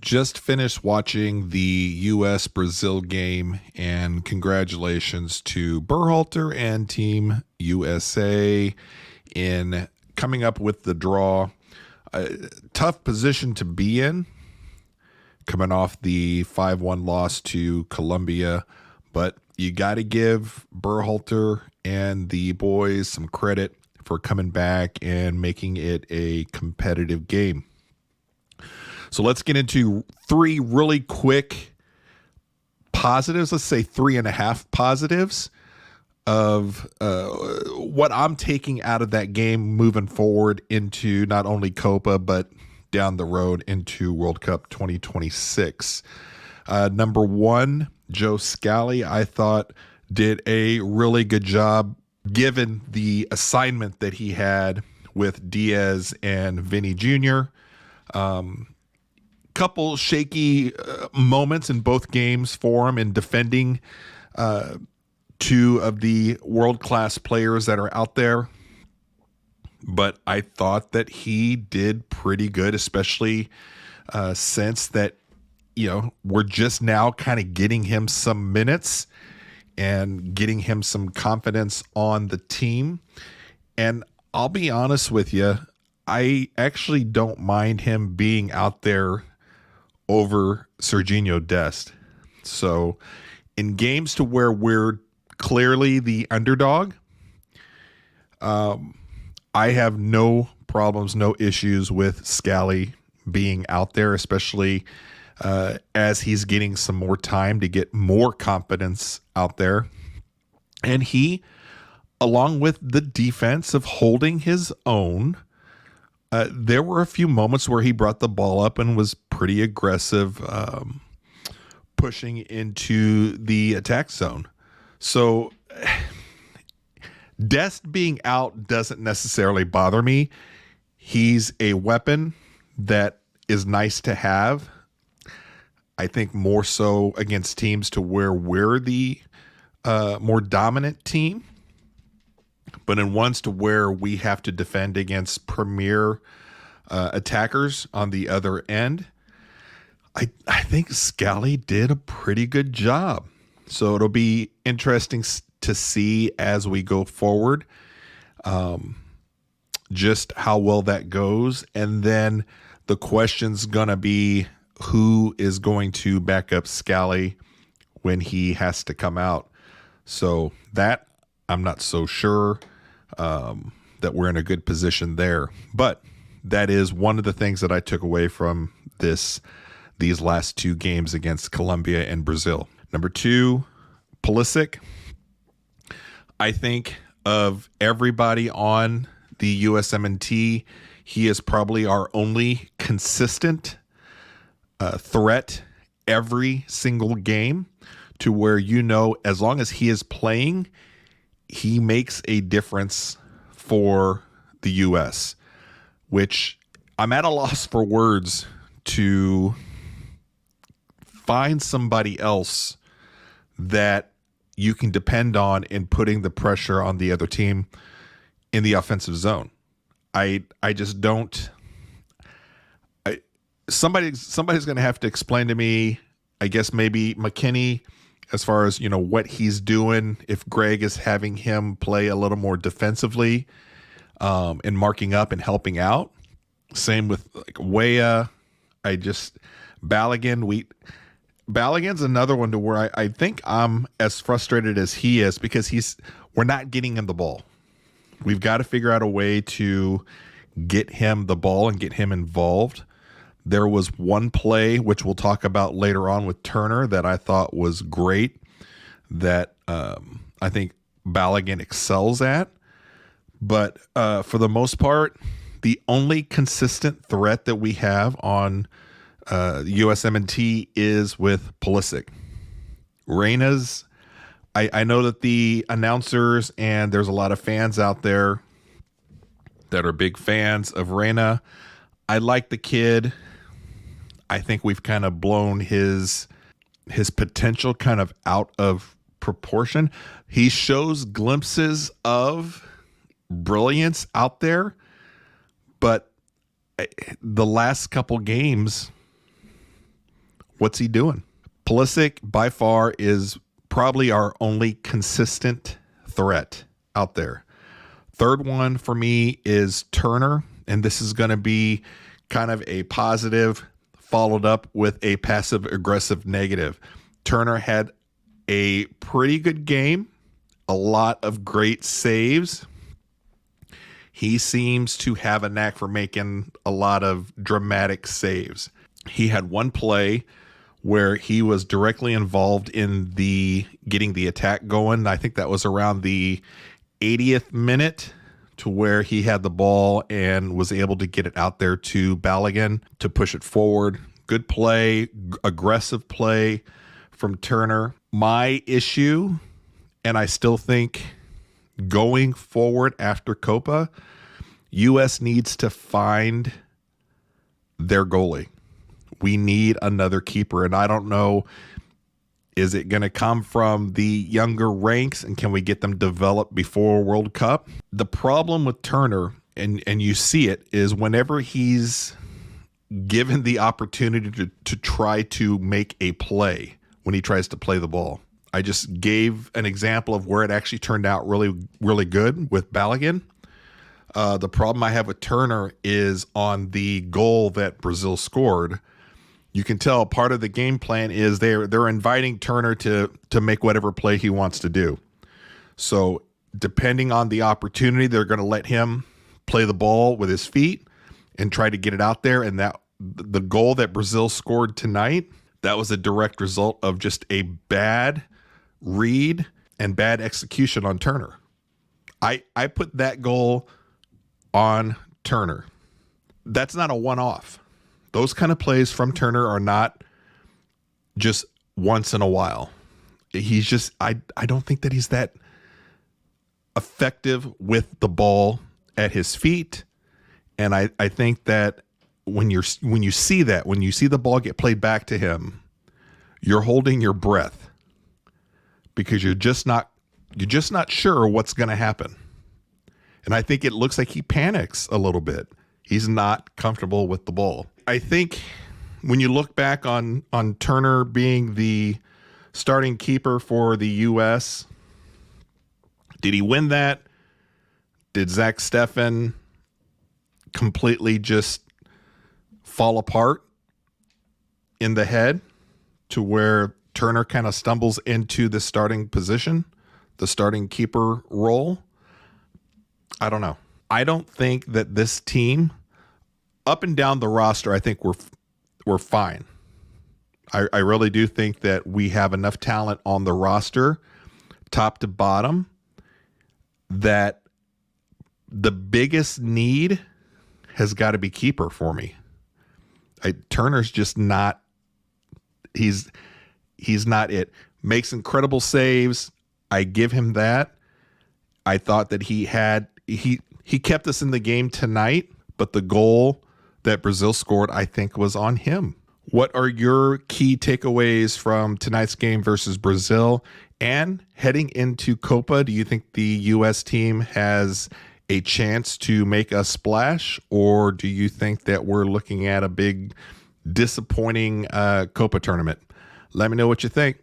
Just finished watching the US Brazil game, and congratulations to Berhalter and Team USA in coming up with the draw. Tough position to be in, coming off the 5-1 loss to Colombia, but you got to give Berhalter and the boys some credit for coming back and making it a competitive game. So let's get into three really quick positives. Let's say 3.5 positives of what I'm taking out of that game moving forward into not only Copa, but down the road into World Cup 2026. Number one, Joe Scally, I thought did a really good job given the assignment that he had with Diaz and Vinny Jr. Couple shaky moments in both games for him in defending two of the world-class players that are out there. But I thought that he did pretty good, especially since that, we're just now kind of getting him some minutes and getting him some confidence on the team. And I'll be honest with you, I actually don't mind him being out there over Serginho Dest. So in games to where we're clearly the underdog, I have no problems, no issues with Scally being out there, especially as he's getting some more time to get more confidence out there. And he, along with the defense of holding his own, there were a few moments where he brought the ball up and was pretty aggressive, pushing into the attack zone. So Dest being out doesn't necessarily bother me. He's a weapon that is nice to have. I think more so against teams to where we're the more dominant team. But in ones to where we have to defend against premier attackers on the other end, I think Scally did a pretty good job. So it'll be interesting to see as we go forward just how well that goes. And then the question's going to be who is going to back up Scally when he has to come out. So that I'm not so sure that we're in a good position there. But that is one of the things that I took away from these last two games against Colombia and Brazil. Number two, Pulisic. I think of everybody on the USMNT, he is probably our only consistent threat every single game, to where, as long as he is playing, he makes a difference for the U.S., which I'm at a loss for words to find somebody else that you can depend on in putting the pressure on the other team in the offensive zone. I just don't. Somebody's going to have to explain to me, I guess maybe McKinney, as far as, what he's doing, if Greg is having him play a little more defensively and marking up and helping out. Same with Weah. Balogun's another one to where I think I'm as frustrated as he is, because we're not getting him the ball. We've got to figure out a way to get him the ball and get him involved. There was one play, which we'll talk about later on with Turner, that I thought was great, that I think Balogun excels at. But for the most part, the only consistent threat that we have on USMNT is with Pulisic. Reyna's, I know that the announcers and there's a lot of fans out there that are big fans of Reyna. I like the kid. I think we've kind of blown his potential kind of out of proportion. He shows glimpses of brilliance out there, but the last couple games, What's he doing? Pulisic by far is probably our only consistent threat out there. Third one for me is Turner, and this is going to be kind of a positive followed up with a passive aggressive negative. Turner had a pretty good game, a lot of great saves. He seems to have a knack for making a lot of dramatic saves. He had one play where he was directly involved in the getting the attack going. I think that was around the 80th minute, to where he had the ball and was able to get it out there to Balogun to push it forward. Good play, aggressive play from Turner. My issue, and I still think going forward after Copa, US needs to find their goalie. We need another keeper, and I don't know, is it going to come from the younger ranks, and can we get them developed before World Cup? The problem with Turner, and you see it, is whenever he's given the opportunity to try to make a play, when he tries to play the ball. I just gave an example of where it actually turned out really, really good with Balogun. The problem I have with Turner is on the goal that Brazil scored. You can tell part of the game plan is they're inviting Turner to make whatever play he wants to do. So depending on the opportunity, they're going to let him play the ball with his feet and try to get it out there. And that the goal that Brazil scored tonight, that was a direct result of just a bad read and bad execution on Turner. I put that goal on Turner. That's not a one-off. Those kind of plays from Turner are not just once in a while. He's just, I don't think that he's that effective with the ball at his feet. And I think that when you see the ball get played back to him, you're holding your breath because you're just not sure what's going to happen. And I think it looks like he panics a little bit. He's not comfortable with the ball. I think when you look back on Turner being the starting keeper for the U.S., did he win that? Did Zach Steffen completely just fall apart in the head to where Turner kind of stumbles into the starting position, the starting keeper role? I don't know. I don't think that this team, up and down the roster, I think we're fine. I really do think that we have enough talent on the roster, top to bottom, that the biggest need has got to be keeper for me. Turner's just not. He's not it. Makes incredible saves. I give him that. I thought that he kept us in the game tonight, but the goal that Brazil scored, I think, was on him. What are your key takeaways from tonight's game versus Brazil? And heading into Copa, do you think the U.S. team has a chance to make a splash, or do you think that we're looking at a big disappointing Copa tournament? Let me know what you think.